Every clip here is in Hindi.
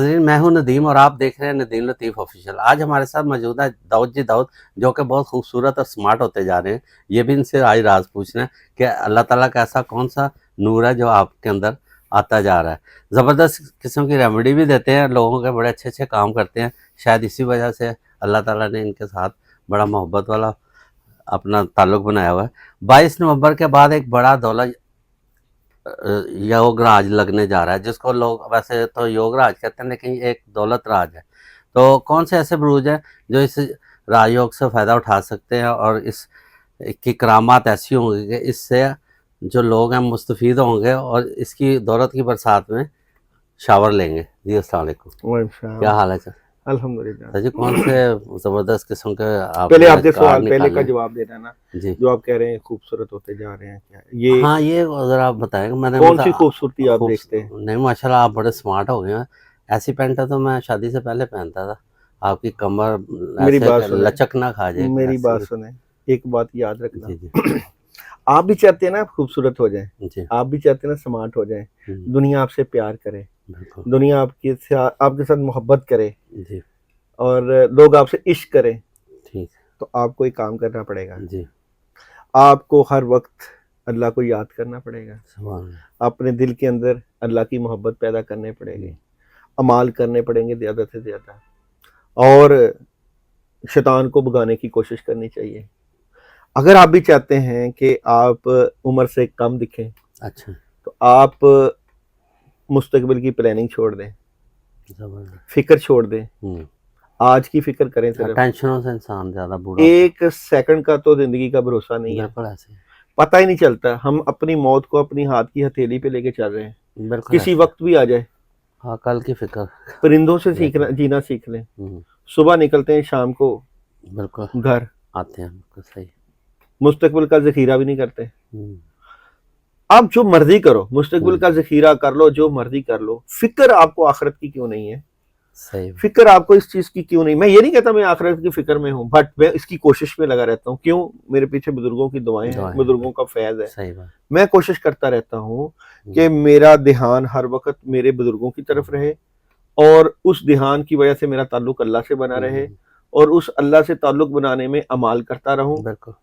नाज़रीन, मैं हूं नदीम और आप देख रहे हैं नदीम लतीफ़ ऑफिशियल। आज हमारे साथ मौजूद है दाऊद जी दाऊद, जो कि बहुत खूबसूरत और स्मार्ट होते जा रहे हैं। ये भी इनसे आज राज पूछना है कि अल्लाह ताला का ऐसा कौन सा नूर है जो आपके अंदर आता जा रहा है। ज़बरदस्त किस्म की रेमेडी भी देते हैं, लोगों के बड़े अच्छे अच्छे काम करते हैं। शायद इसी वजह से अल्लाह ताला ने इनके साथ बड़ा मोहब्बत वाला अपना ताल्लुक़ बनाया हुआ है। 22 नवंबर के बाद एक बड़ा दौलत योगराज लगने जा रहा है, जिसको लोग वैसे तो योगराज कहते हैं, लेकिन ये एक दौलत राज है। तो कौन से ऐसे बुरूज हैं जो इस राजयोग से फ़ायदा उठा सकते हैं और इस की करामात ऐसी होंगी कि इससे जो लोग हैं मुस्तफ़ीद होंगे और इसकी दौलत की बरसात में शावर लेंगे। जी अस्सलाम वालेकुम, क्या हाल है सर? अल्हम्दुलिल्लाह। सर जी, कौन से ज़बरदस्त किस्म के पहले आपने आपके सवाल कार्ड पहले का निकाले? जवाब देना ना, जी जो आप कह रहे हैं खूबसूरत होते जा रहे हैं, क्या ये हाँ, ये ज़रा आप बताएँगे। मैंने कौन सी मतलब खूबसूरती आप खूब देखते हैं? नहीं, माशाल्लाह आप बड़े स्मार्ट हो गए हैं। ऐसी पैंट तो मैं शादी से पहले पहनता था। आपकी कमर मेरी ऐसे बात कि सुने, लचक ना खा जाए मेरी बात ऐसी। सुने, एक बात याद जी, रखना। जी, आप भी चाहते हैं ना आप खूबसूरत हो जाएं, जी। आप भी चाहते हैं ना स्मार्ट हो जाएं, हुँ, दुनिया आपसे प्यार करे, बिल्कुल। दुनिया आपके साथ मोहब्बत करे जी, और लोग आपसे इश्क करें, ठीक तो आपको एक काम करना पड़ेगा। है। जी, आपको हर वक्त अल्लाह को याद करना पड़ेगा, सुभान अल्लाह। अपने दिल के अंदर अल्लाह की मोहब्बत पैदा करनी पड़ेगी, जी, अमाल करने पड़ेंगे ज़्यादा से ज़्यादा, और शैतान को भगाने की कोशिश करनी चाहिए। अगर आप भी चाहते हैं कि आप उम्र से कम दिखें, अच्छा, तो आप मुस्तकबिल की प्लानिंग छोड़ दें, ज़बरदस्त। फ़िक्र छोड़ दें, हुँ, आज की फ़िक्र करें सिर्फ। टेंशनों से इंसान ज़्यादा बूढ़ा होता एक सेकंड का तो ज़िंदगी का भरोसा है। नहीं है, बिल्कुल ऐसे ही, पता ही नहीं चलता। हम अपनी मौत को अपनी हाथ की हथेली पे लेके चल रहे हैं, बिल्कुल किसी ऐसे। वक्त भी आ जाए। हाँ, कल की फ़िक्र परिंदों से लेकिन जीना सीख लें। हुँ, सुबह निकलते हैं, शाम को बिल्कुल घर, आते हैं, बिल्कुल सही। मुस्तकबिल का ज़ख़ीरा भी नहीं करते। हुँ, आप जो मर्जी करो, मुस्तकबिल हुँ, का ज़ख़ीरा कर लो, जो मर्जी कर लो, फ़िक्र आपको आखिरत की क्यों नहीं है? सही। फ़िक्र आपको इस चीज़ की क्यों नहीं? मैं ये नहीं कहता मैं आखिरत की फ़िक्र में हूँ, बट मैं इसकी कोशिश में लगा रहता हूँ। क्यों? मेरे पीछे बुजुर्गों की दुआएं हैं, दुआएँ हैं, बुजुर्गों का बिल्कुल, फैज़ है। सही बात। मैं कोशिश करता रहता हूँ हुँ, कि मेरा ध्यान हर वक्त मेरे बुजुर्गों की तरफ हुँ, रहे, और उस ध्यान की वजह से मेरा ताल्लुक अल्लाह से बना हुँ, रहे, हुँ, और उस अल्लाह से ताल्लुक बनाने में अमाल करता रहूं। बिल्कुल।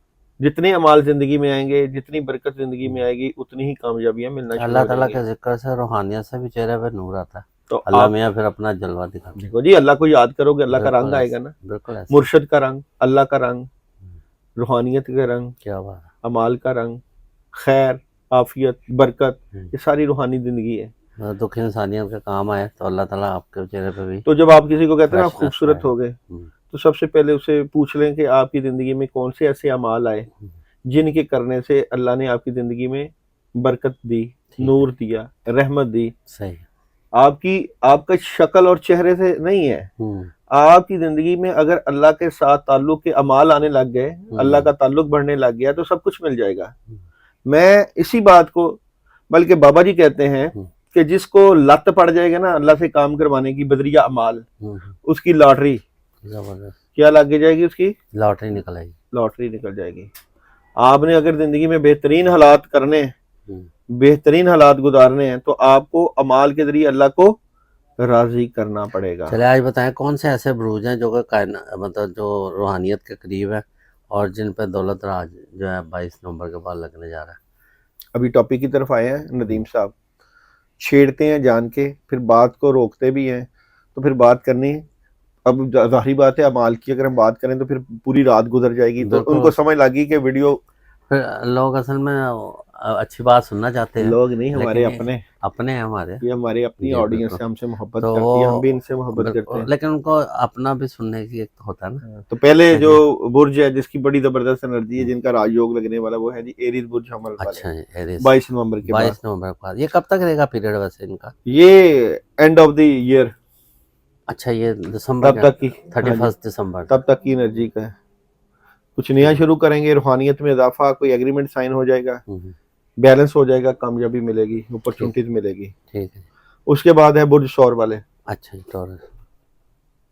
जितने अमाल ज़िंदगी में आएंगे, जितनी बरकत ज़िंदगी में हुँ। आएगी, उतनी ही कामयाबियां मिलना शुरू अल्लाह हो ताला जाएंगी। के ज़िक्र से रूहानियत से भी चेहरे पे नूर आता है। तो अल्लाह आप मियाँ फिर अपना जलवा दिखाते देखो जी, अल्लाह को याद करोगे, हैं। अल्लाह का रंग बिल्कुल आएगा ऐसे, ना, बिल्कुल ऐसे। मुर्शद का रंग, अल्लाह का रंग, हुँ, रूहानियत का रंग, क्या बात है। अमाल का रंग, खैर, आफियत, बरकत, हुँ, ये सारी रूहानी ज़िंदगी है। दुःख इंसानियत के काम आए तो अल्लाह ताला आपके चेहरे पे भी तो जब आप किसी को कहते हैं ना आप फ्रेशनेस खूबसूरत लाएगा। हो गए, हुँ, तो सबसे पहले उसे पूछ लें कि आपकी ज़िंदगी में कौन से ऐसे अमाल आए हुँ, जिनके करने से अल्लाह ने आपकी ज़िंदगी में बरकत दी, ठीक है, नूर दिया, रहमत दी। सही है। आपकी आपका शक्ल और चेहरे से नहीं है, हुँ, आपकी ज़िंदगी में अगर अल्लाह के साथ ताल्लुक के अमाल आने लग गए, अल्लाह हुँ, का ताल्लुक बढ़ने लग गया, तो सब कुछ मिल जाएगा। हुँ, मैं इसी बात को, बल्कि बाबा जी कहते हैं हुँ, कि जिसको लत पड़ जाएगा ना अल्लाह से काम करवाने की, बदरिया अमाल, हुँ, हुँ, उसकी लॉटरी ज़बरदस्त, क्या लग जाएगी? उसकी लॉटरी निकल आएगी। लॉटरी निकल जाएगी। आपने अगर ज़िंदगी में बेहतरीन हालात करने हैं, हुँ, बेहतरीन हालात गुजारने हैं, तो आपको अमाल के ज़रिए अल्लाह को राज़ी करना पड़ेगा। चलिए आज बताएँ कौन से ऐसे बुरूज हैं जो कि कायना मतलब जो रूहानियत के करीब हैं और जिन पे दौलत राज जो है 22 नवंबर के बाद लगने जा रहा है? अभी टॉपिक की तरफ आए हैं नदीम हुँ, साहब, छेड़ते हैं जान के, फिर बात को रोकते भी हैं, तो फिर बात करनी है। अब ज़ाहिर बात है, अमाल की अगर हम बात करें तो फिर पूरी रात गुजर जाएगी, तो उनको बिल्कुल। समझ लगी कि वीडियो, फिर लोग असल में अच्छी बात सुनना चाहते हैं, लोग नहीं, हमारे लेकिन ये अपने, अपने हैं हमारे। ये हमारी अपनी जी, ऑडियंस बिल्कुल। है, हमसे मोहब्बत तो करती है, हम भी इनसे वो मोहब्बत करते बिल्कुल, हैं। लेकिन उनको अपना भी सुनने की एक होता है ना, तो पहले जो लेकिन बुर्ज है जिसकी बड़ी जबरदस्त एनर्जी है, हुँ, जिनका राजयोग लगने वाला, वो है जी एरीज बुर्ज हमल वाले, अच्छा जी, एरिस 22 नवंबर के बाद। 22 नवंबर के बाद। ये कब तक रहेगा पीरियड वैसे इनका? ये एंड ऑफ द ईयर, अच्छा, ये दिसंबर तब का तक की, हाँ जी, 31 दिसंबर तक। तब तक की एनर्जी का है। कुछ नया ठीक। शुरू करेंगे, रूहानियत में इजाफा, कोई एग्रीमेंट साइन हो जाएगा, हुँ, हुँ, बैलेंस हो जाएगा, कामयाबी मिलेगी, ठीक है, अपॉर्चुनिटीज मिलेगी। ठीक है। उसके बाद है बुर्ज शौर वाले, अच्छा जी, टॉरस।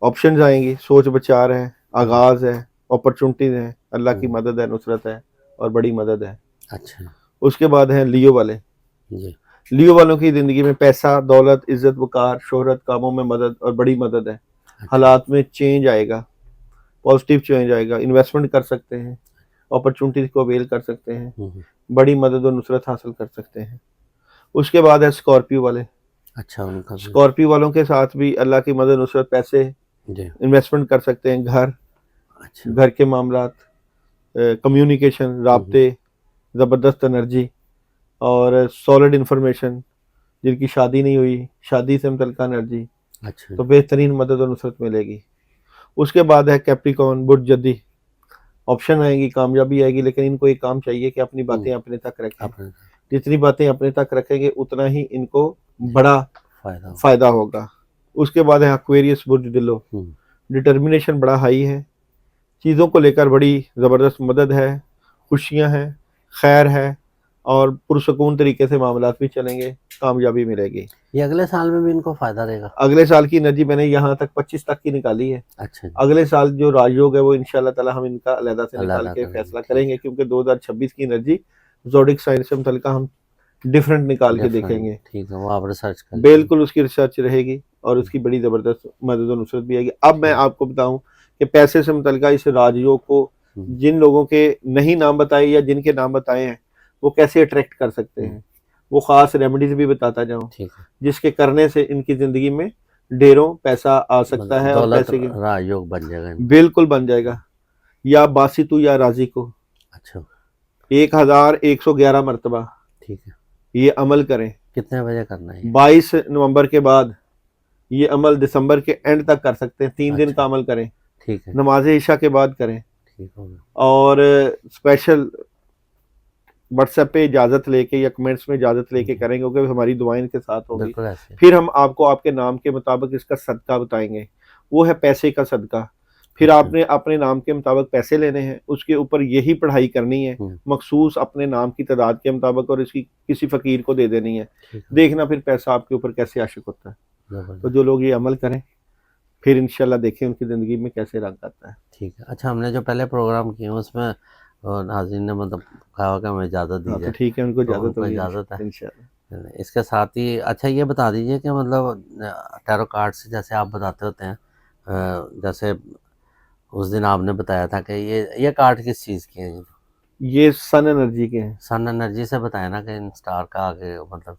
ऑप्शंस आएंगी, सोच विचार है, हुँ, आगाज है, अपॉर्चुनिटीज है, अल्लाह की हुँ, मदद है, नुसरत है, और बड़ी मदद है। अच्छा, उसके बाद है लियो वाले, जी, लियो वालों की जिंदगी में पैसा, दौलत, इज्जत, वकार, शोहरत, कामों में मदद और बड़ी मदद है। हालात में चेंज आएगा, पॉजिटिव चेंज आएगा, इन्वेस्टमेंट कर सकते हैं, अपॉर्चुनिटीज को अवेल कर सकते हैं, बड़ी मदद और नुसरत हासिल कर सकते हैं। उसके बाद है स्कॉर्पियो वाले। अच्छा, उनका भी। स्कॉर्पियो वालों के साथ भी अल्लाह की मदद, नुसरत, पैसे, जी। इन्वेस्टमेंट कर सकते हैं, घर, अच्छा। घर के मामलात, कम्युनिकेशन, राब्ते, ज़बरदस्त एनर्जी और सॉलिड इंफॉर्मेशन। जिनकी शादी नहीं हुई, शादी से मुतल्लिका एनर्जी, अच्छा। तो बेहतरीन मदद और नुसरत मिलेगी। उसके बाद है कैप्रिकॉर्न, बुर्ज जद्दी। ऑप्शन आएगी, कामयाबी आएगी, लेकिन इनको एक काम चाहिए कि अपनी बातें अपने तक रखें। अपने जितनी बातें अपने तक रखेंगे उतना ही इनको बड़ा फायदा होगा। फायदा होगा। उसके बाद है एक्वेरियस, बुर्ज दिलो। डिटर्मिनेशन बड़ा हाई है, चीज़ों को लेकर बड़ी ज़बरदस्त मदद है, खुशियां हैं, खैर है और पुरसकून तरीके से मामलात भी चलेंगे, कामयाबी मिलेगी। ये अगले साल में भी इनको फायदा रहेगा। अगले साल की एनर्जी मैंने यहाँ तक 25 तक की निकाली है। अच्छा जी। अगले साल जो राजयोग है वो इंशाल्लाह ताला हम इनका अलहदा से निकाल अलहदा के करेंगे, फैसला ठीक करेंगे, क्योंकि 2026 की एनर्जी ज़ोडिक साइन से मुतल्लिका हम डिफरेंट निकाल के डिफरेंट, देखेंगे। ठीक है, वो आप रिसर्च कर बिल्कुल उसकी रिसर्च रहेगी और उसकी बड़ी ज़बरदस्त मदद और नुसरत भी आएगी। अब मैं आपको बताऊं कि पैसे से मुतल्लिका इस राजयोग को जिन लोगों के नहीं नाम बताए या जिनके नाम बताए हैं वो कैसे अट्रैक्ट कर सकते हैं, वो ख़ास रेमेडीज भी बताता जाऊं, ठीक है, जिसके करने से इनकी ज़िंदगी में ढेरों पैसा आ सकता है और दौलत पैसे की राजयोग बन जाएगा इनका। बिल्कुल बन जाएगा। या बासितु या राजी को अच्छा, 1111 मरतबा ठीक है। ये अमल करें। कितने बजे करना है ये? 22 नवंबर के बाद ये अमल दिसंबर के एंड तक कर सकते हैं। 3 दिन अच्छा। का अमल करें, ठीक है, नमाज ईशा के बाद करें ठीक होगा। और स्पेशल व्हाट्सएप पे इजाज़त लेके या कमेंट्स में इजाज़त लेके करेंगे, क्योंकि हमारी दुआएं इनके साथ होगी। बिल्कुल ऐसे। फिर हम आपको आपके नाम के मुताबिक इसका सदका बताएंगे, वो है पैसे का सदका। फिर अच्छा। आपने अपने नाम के मुताबिक पैसे लेने हैं, उसके ऊपर यही पढ़ाई करनी है मखसूस अपने नाम की तादाद के मुताबिक और इसकी किसी फ़कीर को दे देनी है। ठीक है, देखना फिर पैसा आपके ऊपर कैसे आशिक होता है। जबरदस्त। तो जो लोग ये अमल करें फिर इंशाल्लाह देखें उनकी ज़िंदगी में कैसे रंग आता है। ठीक है। अच्छा, हमने जो पहले प्रोग्राम किए उसमें नाज़रीन ने मतलब कहा कि हमें इजाज़त दी हाँ तो जाए, ठीक है, उनको तो इजाज़त उनको होगी इजाज़त है। इंशाल्लाह। इसके साथ ही अच्छा ये बता दीजिए कि मतलब टैरो कार्ड से जैसे आप बताते होते हैं, जैसे उस दिन आपने बताया था कि ये कार्ड किस चीज़ के हैं? ये सन एनर्जी के हैं। सन एनर्जी से बताया ना कि इन स्टार का आगे मतलब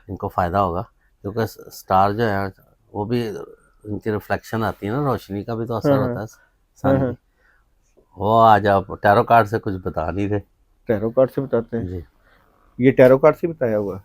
इनको फ़ायदा होगा, क्योंकि स्टार जो है वो भी इनकी रिफ्लेक्शन आती है ना, रोशनी का भी तो असर हाँ होता है हाँ सन हाँ। की। वो आज आप टैरो कार्ड से कुछ बता नहीं रहे। टैरो कार्ड से बताते हैं, जी। ये टैरो कार्ड से बताया हुआ,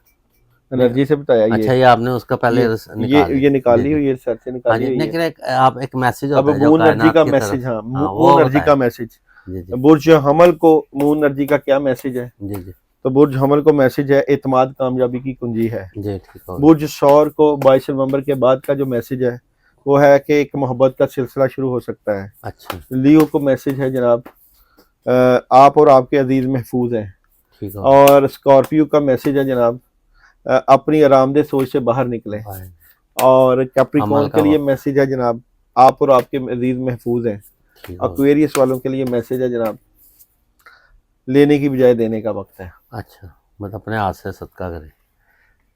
एनर्जी से बताया। अच्छा, ये आपने उसका पहले ये निकाली जी, जी। हुई है, सर से हाँ निकाली जी, हुई है। लेकिन आप एक मैसेज अब होता है जो मून एनर्जी कायनात का की मैसेज, तरफ। हाँ हाँ, मून वो एनर्जी बताएं। का मैसेज। जी जी बुर्ज हमल को मून एनर्जी का क्या मैसेज है? जी जी तो बुर्ज हमल को मैसेज है एतमाद कामयाबी की कुंजी है। जी, ठीक हो गया। बुर्ज सौर को 22 नवंबर के बाद का जो मैसेज है वो है कि एक मोहब्बत का सिलसिला शुरू हो सकता है। अच्छा, लियो को मैसेज है जनाब आप और आपके अजीज महफूज हैं। ठीक हो और स्कॉर्पियो का मैसेज है जनाब अपनी आरामदेह सोच से बाहर निकलें। गया। और कैप्रिकॉर्न अमल का के लिए वक्त। मैसेज है जनाब आप और आपके अजीज महफूज हैं। ठीक हो गया। एक्वेरियस वालों के लिए मैसेज है जनाब लेने की बजाय देने का वक्त है। अच्छा, मतलब अपने हाथ से सदका करें।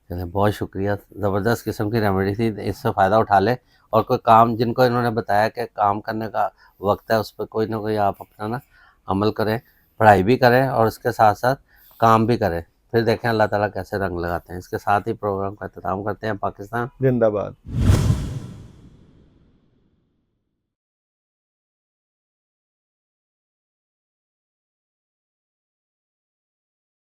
चलिए, बहुत शुक्रिया। ज़बरदस्त किस्म की रेमेडी थी, इससे फ़ायदा उठा ले और कोई काम जिनको इन्होंने बताया कि काम करने का वक्त है, उस पर कोई ना कोई आप अपना ना अमल करें, पढ़ाई भी करें और उसके साथ साथ काम भी करें, फिर देखें अल्लाह ताला कैसे रंग लगाते हैं। इसके साथ ही प्रोग्राम का अख्ताम करते हैं। पाकिस्तान जिंदाबाद।